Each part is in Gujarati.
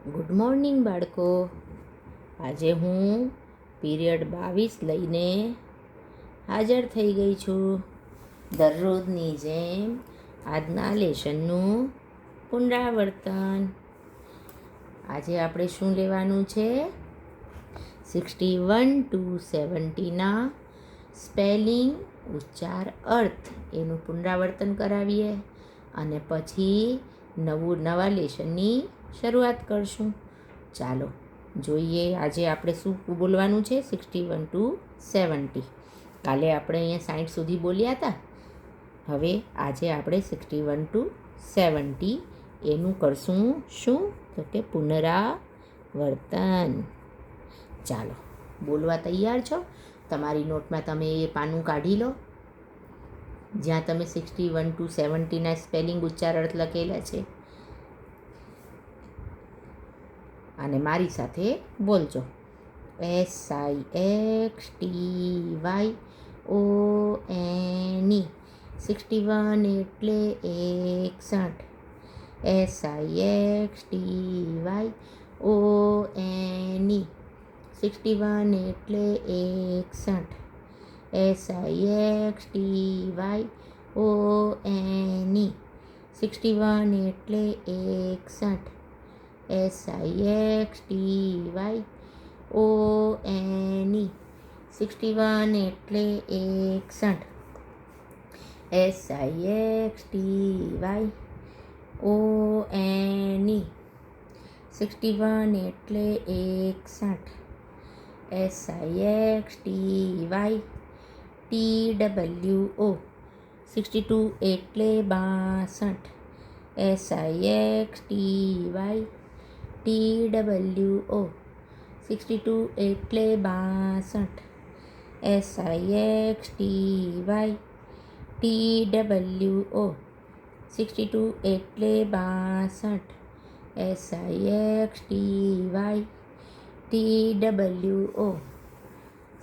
ગુડ મોર્નિંગ બાળકો. આજે હું પીરિયડ 22 લઈને હાજર થઈ ગઈ છું. દરરોજની જેમ આજના લેસનનું પુનરાવર્તન. આજે આપણે શું લેવાનું છે? 61 to 70ના સ્પેલિંગ, ઉચ્ચાર, અર્થ એનું પુનરાવર્તન કરાવીએ અને પછી નવા લેસનની શરૂઆત કરશું. ચાલો જોઈએ આજે આપણે શું બોલવાનું છે. 61 to 70. કાલે આપણે અહીંયા 60 સુધી બોલ્યા હતા. હવે આજે આપણે 61 to 70 એનું કરશું શું? તો કે પુનરાવર્તન. ચાલો બોલવા તૈયાર છો? તમારી નોટમાં તમે એ પાનું કાઢી લો જ્યાં તમે 61 to 70ના સ્પેલિંગ, ઉચ્ચાર, અર્થ લખેલા છે. અને મારી સાથે બોલજો. SIXTYONE 61 એટલે 61. SIXTYONE 61 એટલે 61. SIXTYONE 61 એટલે 61. SIXTYONE 61 એટલે 61. SIXTYONE 61 એટલે 61. SIXTWO 62 એટલે 62. SIXTWO 62 એટલે 62. SIXTWO 62 એટલે 62. SIXTWO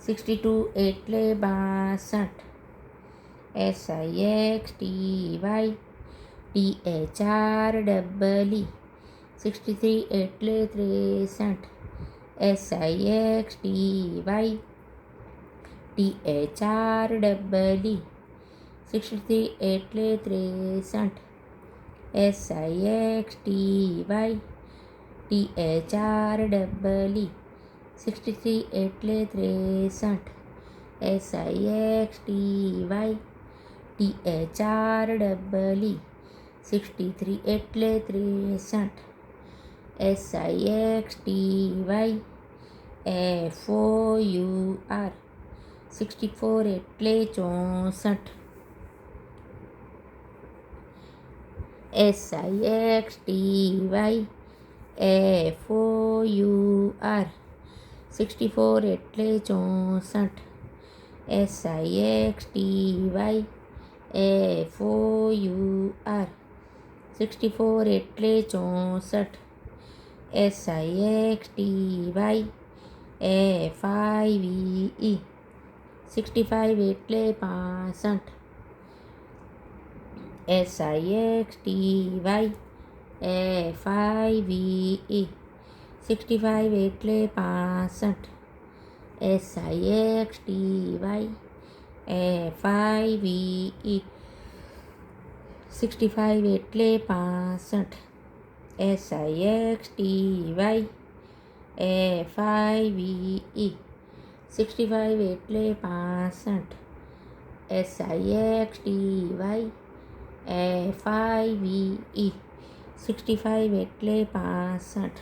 62 એટલે 62. SIXTYTHREE 63 એટલે 63. SIXTYTHREE 63 એટલે 63. SIXTYTHREE 63 એટલે 63. SIXTYTHREE 63 એટલે 63. SIXTYFOUR 64 એટલે 64. SIXTYFOUR 64 એટલે 64. SIXTYFOUR 64 એટલે 64. SIXTYFIVE 65 એટલે 65. SIXTYFIVE 65 એટલે 65. SIXTYFIVE 65 એટલે 65. SIXTYFIVE 65 એટલે 65. SIXTYFIVE 65 એટલે 65.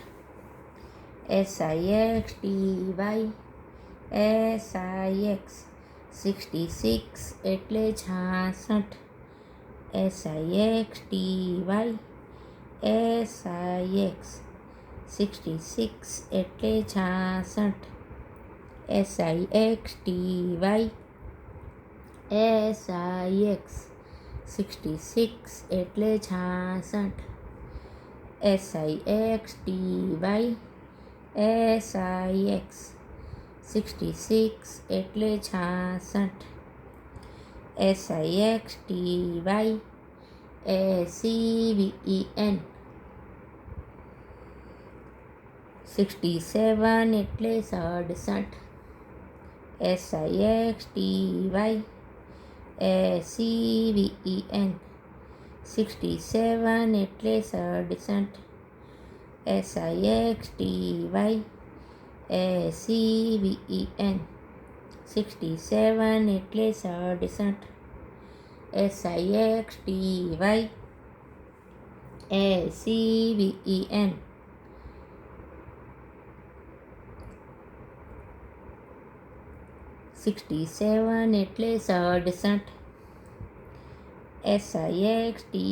SIXTYSIX 66 એટલે 66. SIXTYSIX 66 એટલે 66. SIXTYSIX 66 એટલે 66. SIXTYSIX 66 એટલે 66. SIXTYSEVEN 67 એટલે 67. SIXTY ACVEN 67 એટલે 67. SIXTY ACVEN 67 એટલે 67. SIXTY ACVEN 67 એટલે 67. SIXTY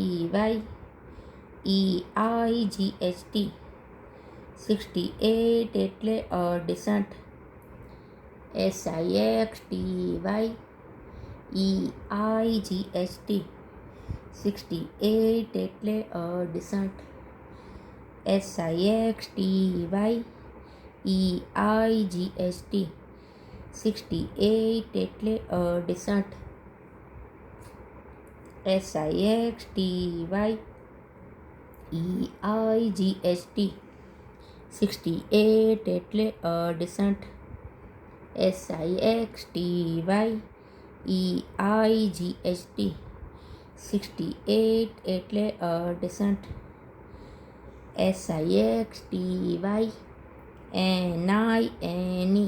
EIGHT 68 એટલે 68. SIXTY EIGHT 68 એટલે 68. SIXTY EIGHT 68 એટલે 68. SIXTY EIGHT 68 એટલે 68. SIXTY EIGHT 68 એટલે 68. SIXTY NINE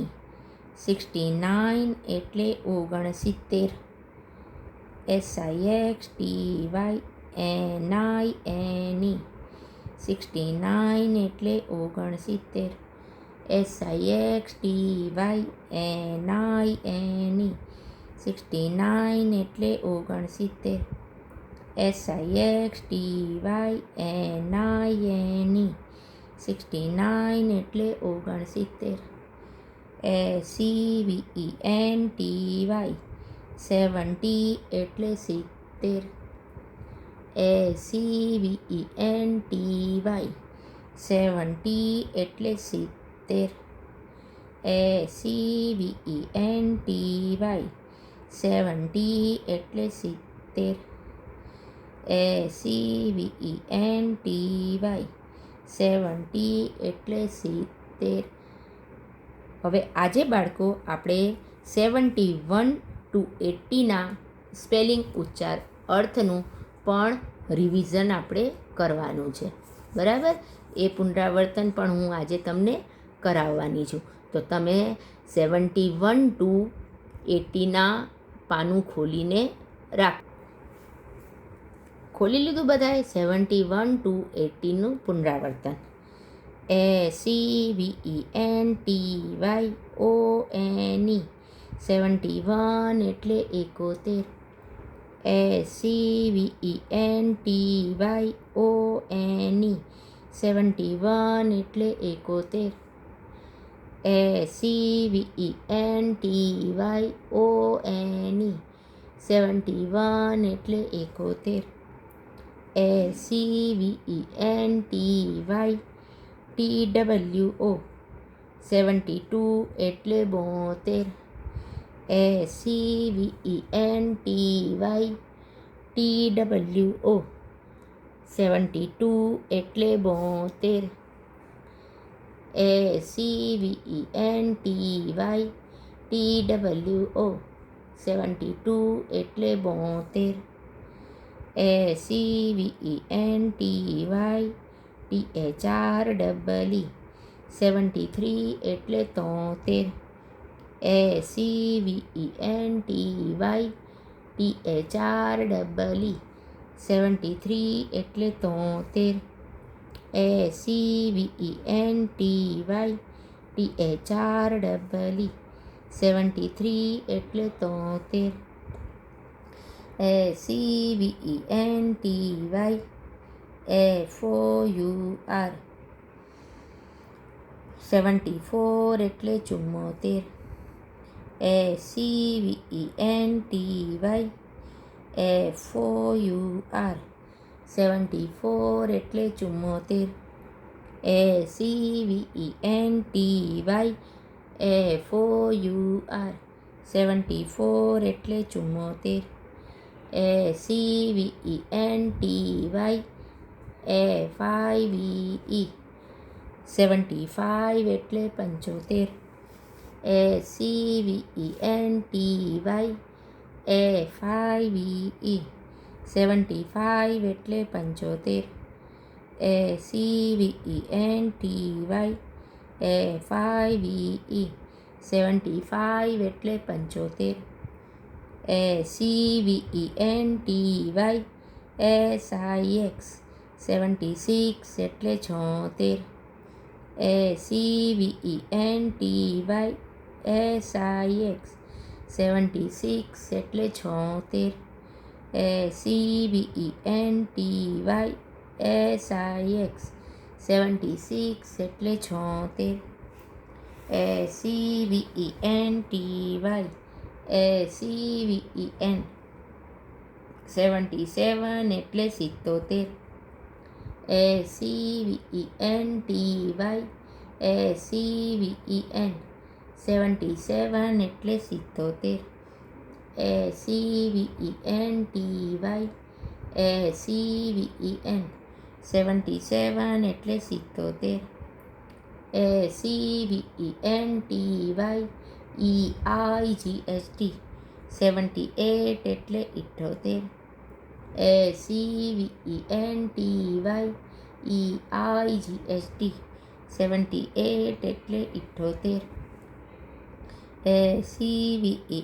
69 એટલે 69. SIXTY NINE 69 એટલે 69. SIXTY NINE 69 એટલે 69. SIXTY NINE 69 એટલે 69. ACVENTY 70 એટલે 70. ACVENTY 70 એટલે 70. ACVENTY 70 એટલે 70. ACVENTY 70 એટલે 70. હવે આજે બાળકો આપણે 71 to 80ના સ્પેલિંગ ઉચ્ચાર અર્થનું પણ રિવિઝન આપણે કરવાનું છે. બરાબર? એ પુનરાવર્તન પણ હું આજે તમને કરાવવાની છું. તો તમે 71 to 80ના પાનું ખોલીને રાખ. ખોલી લીધું બધાએ? 71 to 80નું પુનરાવર્તન. ACVENTY ONE 71 એટલે 71. ACVENTY ONE 71 એટલે 71. ACVENTY ONE 71 એટલે 71. ACVENTY TWO 72 એટલે 72. ACVENTY TWO 72 એટલે 72. ACVENTY TWO 72 એટલે 72. ACVENTY THREE 73 એટલે 73. ACVENTY THREE 73 એટલે 73. ACVENTY THREE 73 એટલે 73. ACVENTY FOUR 74 એટલે 74. ACVENTY FOUR 74 એટલે 74. ACVENTY FOUR 74 એટલે 74. ACVENTY FIVE 75 એટલે 75. ACVENTY FIVE 75 એટલે 75. ACVENTY FIVE 75 એટલે 75. ACVENTY SIX 76 એટલે 76. ACVENTY SIX 76 એટલે 76. ACVENTY SIX 76 એટલે 76. ACVENTY ACVEN 77 એટલે 77. ACVENTY ACVEN 77 એટલે 77. ACVENTY ACVEN 77 એટલે 77. ACVENTY EIGHT 78 એટલે 78. ACVENTY EIGHT 78 એટલે 78. ACVENTY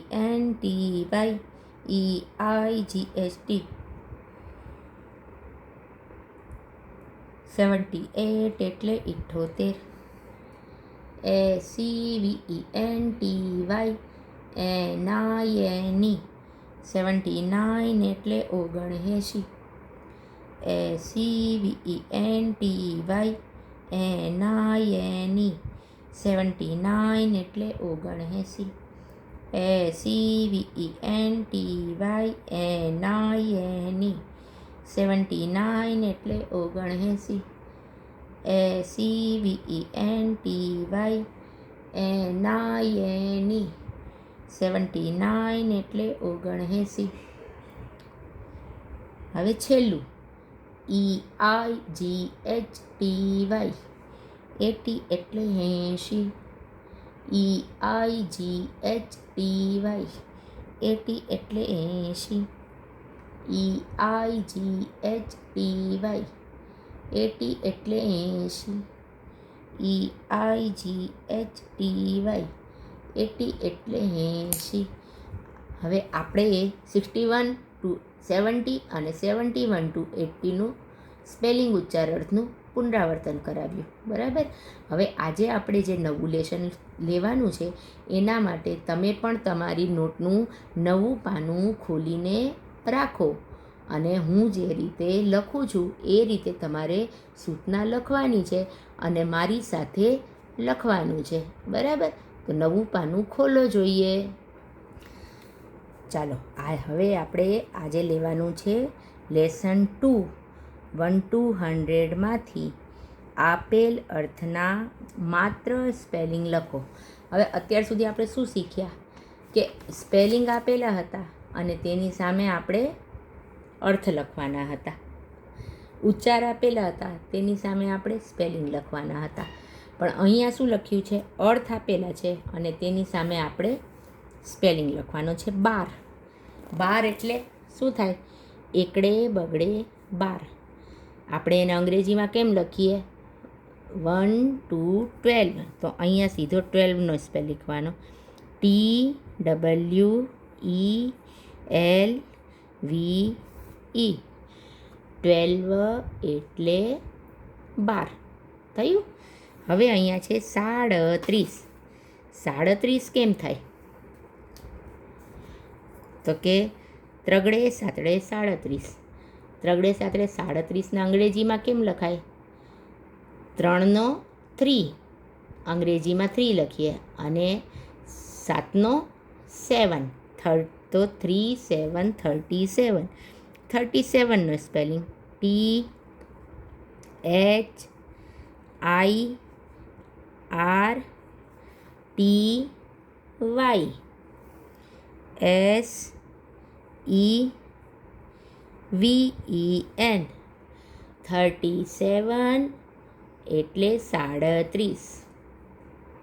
EIGHT 78 એટલે 78. ACVENTY NINE 79 એટલે 79. ACVENTY NINE 79 એટલે 79. ACVENTY NINE 79 એટલે 79. ACVENTY NINE 79 એટલે 79. હવે છેલ્લું EIGHTY 80 એટલે 80. EIGHTY 80 એટલે 80. EIGHTY 80 એટલે 80. EIGHTY 80 એટલે 80. હવે આપણે 61 to 70 અને 71 to 80નું સ્પેલિંગ ઉચ્ચારણનું પુનરાવર્તન કરાવ્યું. બરાબર. હવે આજે આપણે જે નવું લેશન લેવાનું છે એના માટે તમે પણ તમારી નોટનું નવું પાનું ખોલીને રાખો અને હું જે રીતે લખું છું એ રીતે તમારે સૂચના લખવાની છે અને મારી સાથે લખવાનું છે. બરાબર. તો નવું પાનું ખોલો જોઈએ. ચાલો હવે આપણે આજે લેવાનું છે લેસન 2 1 to 100માંથી આપેલ અર્થના માત્ર સ્પેલિંગ લખો. હવે અત્યાર સુધી આપણે શું શીખ્યા કે સ્પેલિંગ આપેલા હતા અને તેની સામે આપણે અર્થ લખવાના હતા. ઉચ્ચાર આપેલા હતા તેની સામે આપણે સ્પેલિંગ લખવાના હતા. પણ અહીંયા શું લખ્યું છે? અર્થ આપેલા છે અને તેની સામે આપણે સ્પેલિંગ લખવાનો છે. 12. 12 એટલે શું થાય? એકડે બગડે 12. આપણે એને અંગ્રેજીમાં કેમ લખીએ? 1 to 12. તો અહીંયા સીધો 12નો સ્પેલ લખવાનો. TWELVE 12 એટલે 12 થયું. હવે અહીંયા છે 37. 37 કેમ થાય? તો કે ત્રગડે સાતડે 37. ત્રગડે સાતડે 37ના અંગ્રેજીમાં કેમ લખાય? 3નો 3 અંગ્રેજીમાં 3 લખીએ અને 7નો 7 તો 3 7 37. 37નો સ્પેલિંગ THIRTYSEVEN 37 એટલે 37.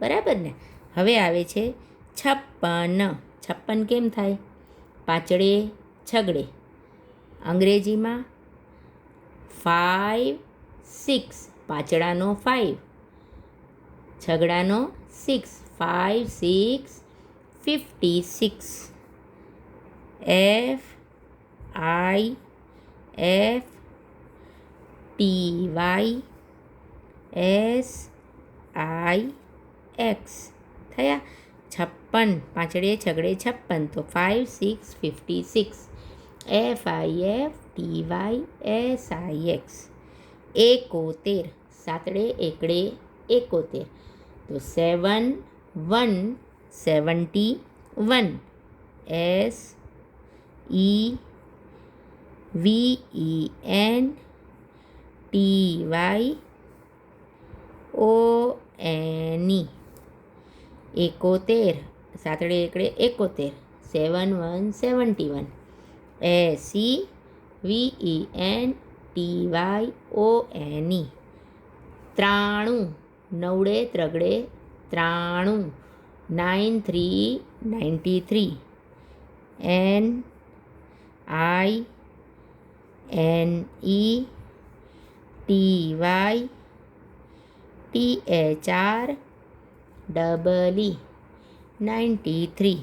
બરાબર ને? હવે આવે છે 56. 56 કેમ થાય? પાછળે છગડે. અંગ્રેજીમાં 5 6, પાછળાનો 5, છગડાનો 6, 5 6 56. FIFTY SIX થયા. 56 પાછળે છગડે 56, તો 5 6 56. FIFTY SIX. 71 સાતડે એકડે 71, તો 7 1 71. SEVENTYON. 71 સાતડે એકડે 71, 7 1 71. SEVENTYON. 93 નવડે ત્રગડે 93, 9 3 93. NINETYTHREE 93.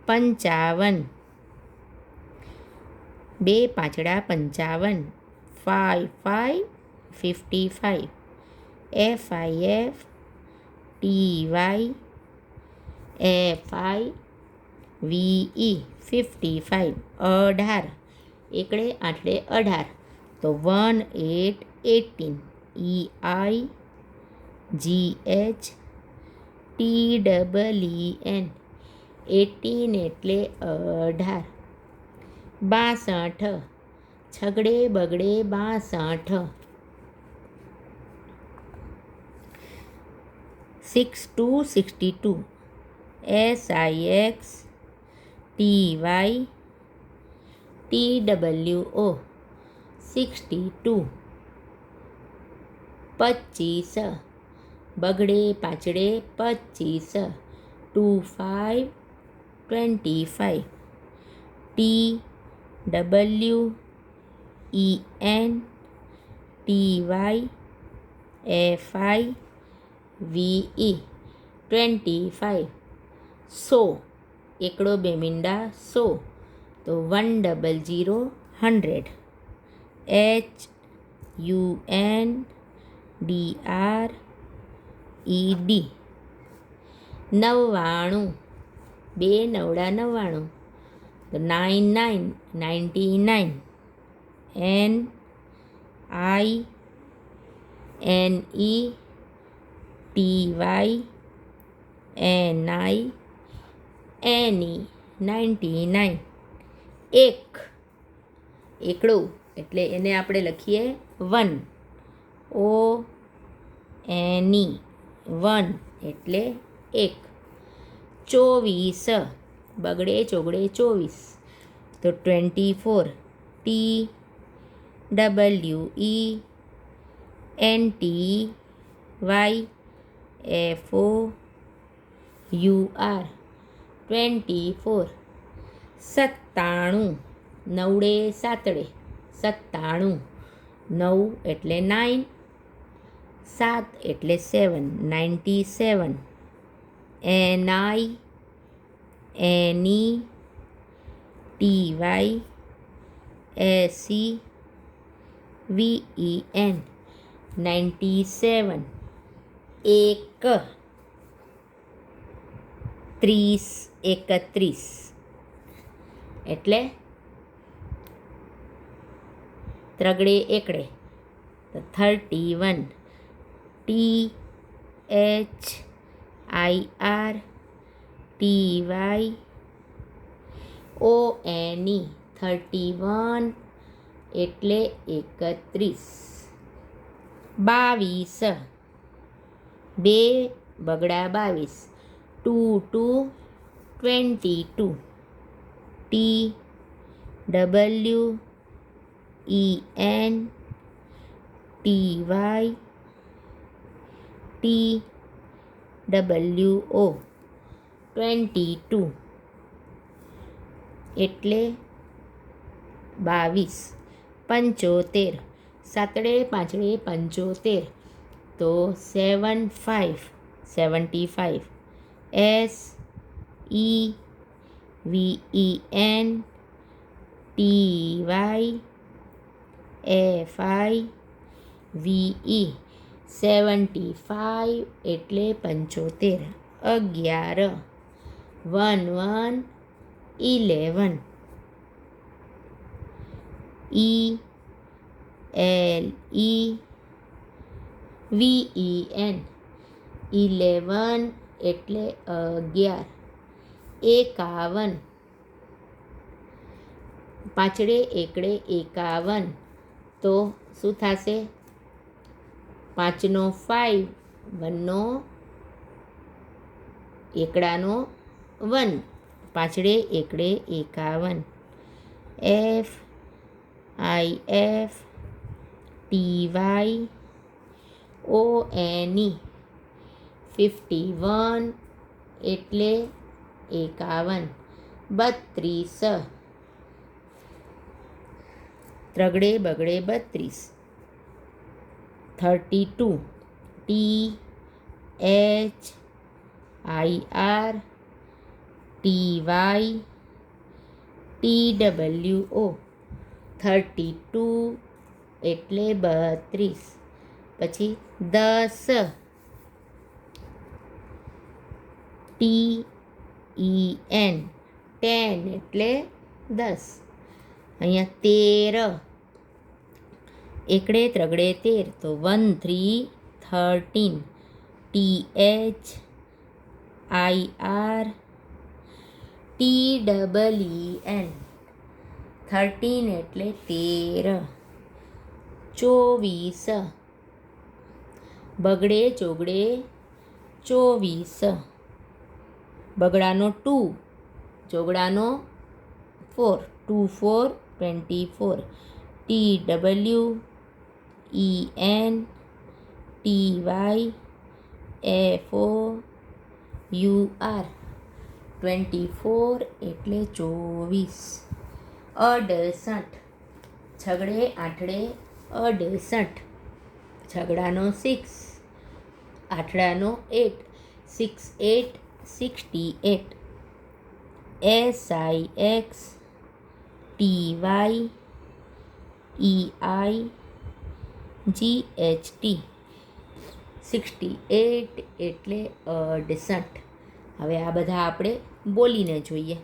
55 બે પાછડા 55, 5 5 55. FIFTY FIVE 55. એકડે આઠડે 18, તો 1 8 18. EIGHTEEN 18 એટલે 18. 62 છગડે બગડે 62. 62 62. SIXTYTWO 62. 25 બગડે પાછડે 25, 2 5 25. TWENTYFIVE 25. 100 એકડો બે મીંડા 100, તો 100 100. HUNDRED 99 બે નવડા 99, તો 9 9 99. NINETYNINE 99. એકડું એટલે એને આપણે લખીએ 1. ONE 1 એટલે 1. 24 બગડે ચોગડે 24, તો 24. TWENTYFOUR 24. 97 નવડે સાતડે 97, 9 એટલે 9, 7 એટલે 7, 97. NINETYSEVEN 97. 31 એટલે ત્રગડે એકડે, તો 31. THIRTYONE 31 એટલે 31. 22 બે બગડા 22, 2 2 22. TWENTYOUR TWO 22 એટલે 22. 75 સાતડે પાંચડે 75 તો 75 75. SEVENTYFIVE 75 એટલે 75. 11 11 11 ELEVEN 11 એટલે 11. 51 પાંચડે એકડે 51 તો શું થશે? 5નો 5, 1નો એકડાનો 1, પાંચડે એકડે 51. FIFTYONE 51 એટલે 51. 32 ત્રગડે બગડે 32. 32 THIRTYTWO 32 એટલે 32. પછી 10 TEN 10 એટલે 10. અહીંયા 13 એકડે ત્રગડે 13 તો 13 THIRTEN 13 એટલે 13. 24 બગડે ચોગડે 24. બગડાનો 2, ચોગડાનો 4, 2 4 24. TWENTYFOUR 24 એટલે 24. 68 છગડે આઠડે 68. છગડાનો 6, આઠડાનો 8, 6 8 68. SIXTYEIGHT 68 એટલે 68. હવે આ બધા આપણે બોલીને જોઈએ.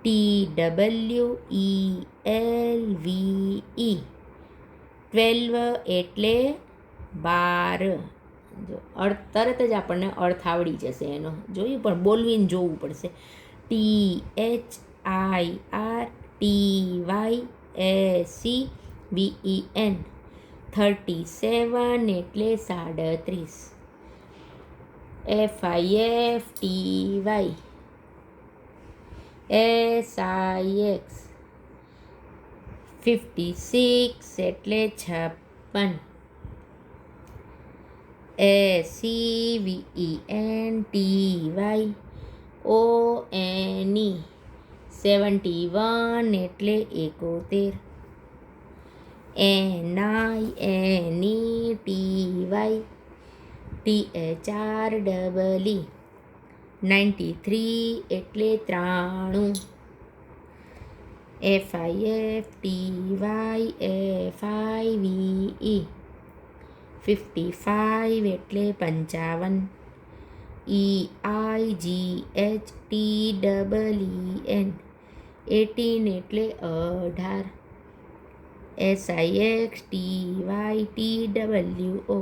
TWELVE 12 એટલે 12. જો અર્થ તરત જ આપણને અર્થ આવડી જશે એનો. જોયું, પણ બોલવીને જોવું પડશે. THIRTYSEVEN 37 એટલે 37. FIFTY SIX 56 એટલે 56. SEVENTYONE 71 એટલે 71. NINETY THREE 93 એટલે 93. FIFTYFIVE 55 એટલે 55. EIGHTEEN 18 એટલે 18. SIXTYTWO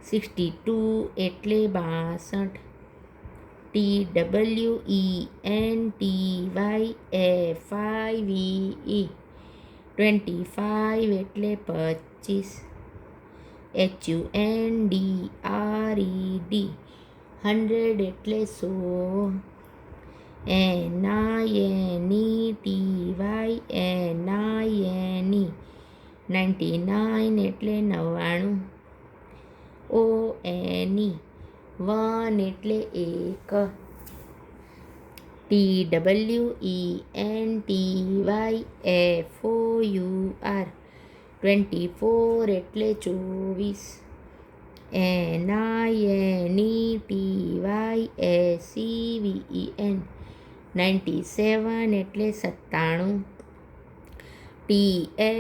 62 એટલે 62. TWENTYFIVE 25 એટલે 25. HUNDRED 100 એટલે 100. NINETYNINE 99 એટલે 99. ONE, વન એટલે એક. TWENTYFOUR, 24 એટલે 24. NINETYSEVEN, 97 એટલે 97. THIRTYONE,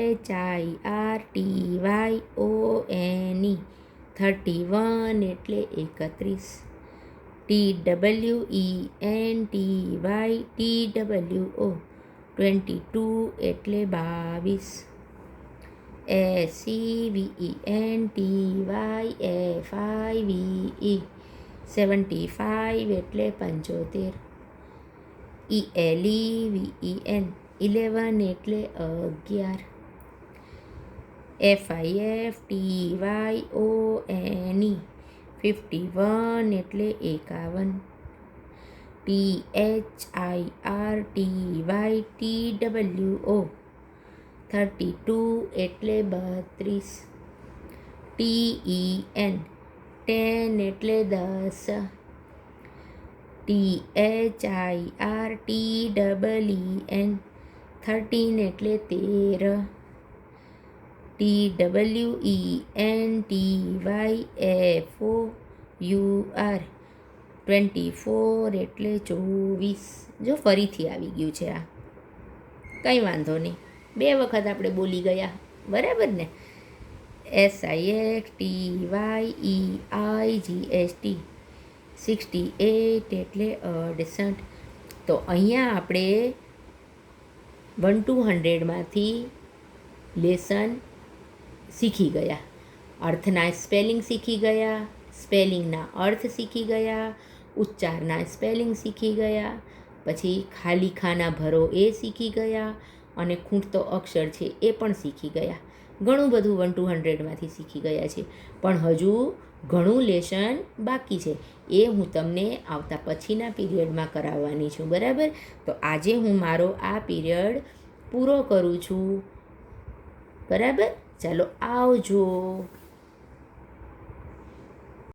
31 એટલે 31. TWENTYTWO, 22 એટલે 22. SEVENTYFIVE, 75 એટલે 75. ELEVEN, 11 એટલે 11. FIFTYONE, 51 એટલે 51. THIRTYTWO, 32 એટલે 32. TEN, 10 એટલે 10. THIRTEEN, 13 એટલે 13. TWENTYFOUR, 24 એટલે 24. જો ફરીથી આવી ગયું છે આ, કંઈ વાંધો નહીં, 2 વખત આપણે બોલી ગયા, બરાબર ને. SIXTYEIGST, 68 એટલે 68. તો અહીંયા આપણે 1 to 100માંથી લેસન શીખી ગયા. અર્થના સ્પેલિંગ શીખી ગયા, સ્પેલિંગના અર્થ શીખી ગયા, ઉચ્ચારના સ્પેલિંગ શીખી ગયા, પછી ખાલી ખાના ભરો એ શીખી ગયા, અને ખૂંટતો અક્ષર છે એ પણ શીખી ગયા. ઘણું બધું 1 to 100માંથી શીખી ગયા છે, પણ હજુ ઘણું લેસન બાકી છે. એ હું તમને આવતા પછીના પીરિયડમાં કરાવવાની છું, બરાબર. તો આજે હું મારો આ પીરિયડ પૂરો કરું છું, બરાબર. ચાલો આવજો.